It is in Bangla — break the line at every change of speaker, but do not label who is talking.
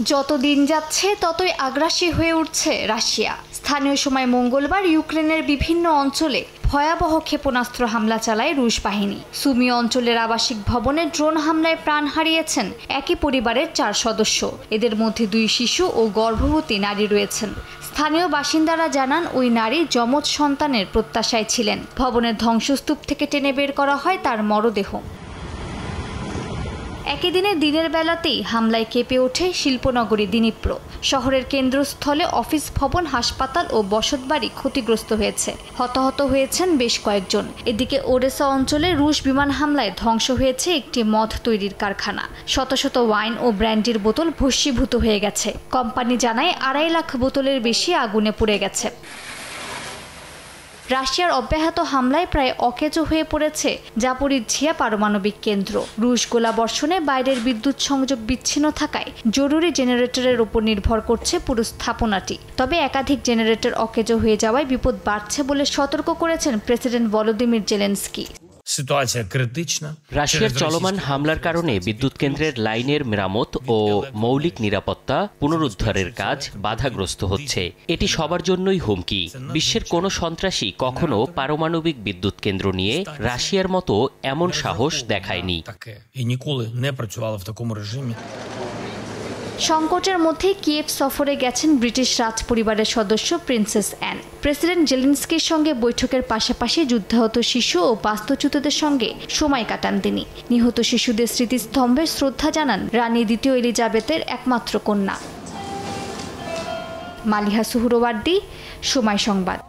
যত দিন যাচ্ছে ততই আগ্রাসী হয়ে উঠছে রাশিয়া। স্থানীয় সময় মঙ্গলবার ইউক্রেনের বিভিন্ন অঞ্চলে ভয়াবহ ক্ষেপণাস্ত্র হামলা চালায় রুশ বাহিনী। সুমি অঞ্চলের আবাসিক ভবনে ড্রোন হামলায় প্রাণ হারিয়েছেন একই পরিবারের 4 সদস্য। এদের মধ্যে 2 শিশু ও গর্ভবতী নারী রয়েছেন। স্থানীয় বাসিন্দারা জানান ওই নারী যমজ সন্তানের প্রত্যাশায় ছিলেন। ভবনের ধ্বংসস্তূপ থেকে টেনে বের করা হয় তার মরদেহ। একই দিনে দিনের বেলাতেই হামলায় কেঁপে ওঠে শিল্পনগরী দিনিপ্রো। শহরের কেন্দ্রস্থলে অফিস ভবন, হাসপাতাল ও বসতবাড়ি ক্ষতিগ্রস্ত হয়েছে। হতাহত হয়েছেন বেশ কয়েকজন। এদিকে ওডেসা অঞ্চলে রুশ বিমান হামলায় ধ্বংস হয়েছে একটি মদ তৈরির কারখানা। শত শত ওয়াইন ও ব্র্যান্ডির বোতল ভস্মীভূত হয়ে গেছে। কোম্পানি জানায় 2.5 লাখ বোতলের বেশি আগুনে পুড়ে গেছে। রাশিয়ার অব্যাহত হামলায় প্রায় অকেজো হয়ে পড়েছে জাপোরিঝিয়া পারমাণবিক কেন্দ্র। রুশ গোলাবর্ষণে বাইরের বিদ্যুৎ সংযোগ বিচ্ছিন্ন থাকায় জরুরি জেনারেটরের উপর নির্ভর করছে পুরো স্থাপনাটি। তবে একাধিক জেনারেটর অকেজো হয়ে যাওয়ায় বিপদ বাড়ছে বলে সতর্ক করেছেন প্রেসিডেন্ট ভলোদিমির জেলেনস্কি।
রাশিয়ার চলমান হামলার কারণে বিদ্যুৎ কেন্দ্রের লাইনের মেরামত ও মৌলিক নিরাপত্তা পুনরুদ্ধারের কাজ বাধাগ্রস্ত হচ্ছে। এটি সবার জন্যই হুমকি। বিশ্বের কোনো সন্ত্রাসী কখনো পারমাণবিক বিদ্যুৎ কেন্দ্র নিয়ে রাশিয়ার মতো এমন সাহস দেখায়নি।
সংকটের মধ্যে কিয়েভ সফরে গেছেন ব্রিটিশ রাজ পরিবারের সদস্য প্রিন্সেস অ্যান। প্রেসিডেন্ট জেলেনস্কির সঙ্গে বৈঠকের পাশাপাশি যুদ্ধাহত শিশু ও বাস্তুচ্যুতদের সঙ্গে সময় কাটান তিনি। নিহত শিশুদের স্মৃতিস্তম্ভে শ্রদ্ধা জানান রানী দ্বিতীয় এলিজাবেথের একমাত্র কন্যা। মালিহা সুহরওয়ার্দী, সময় সংবাদ।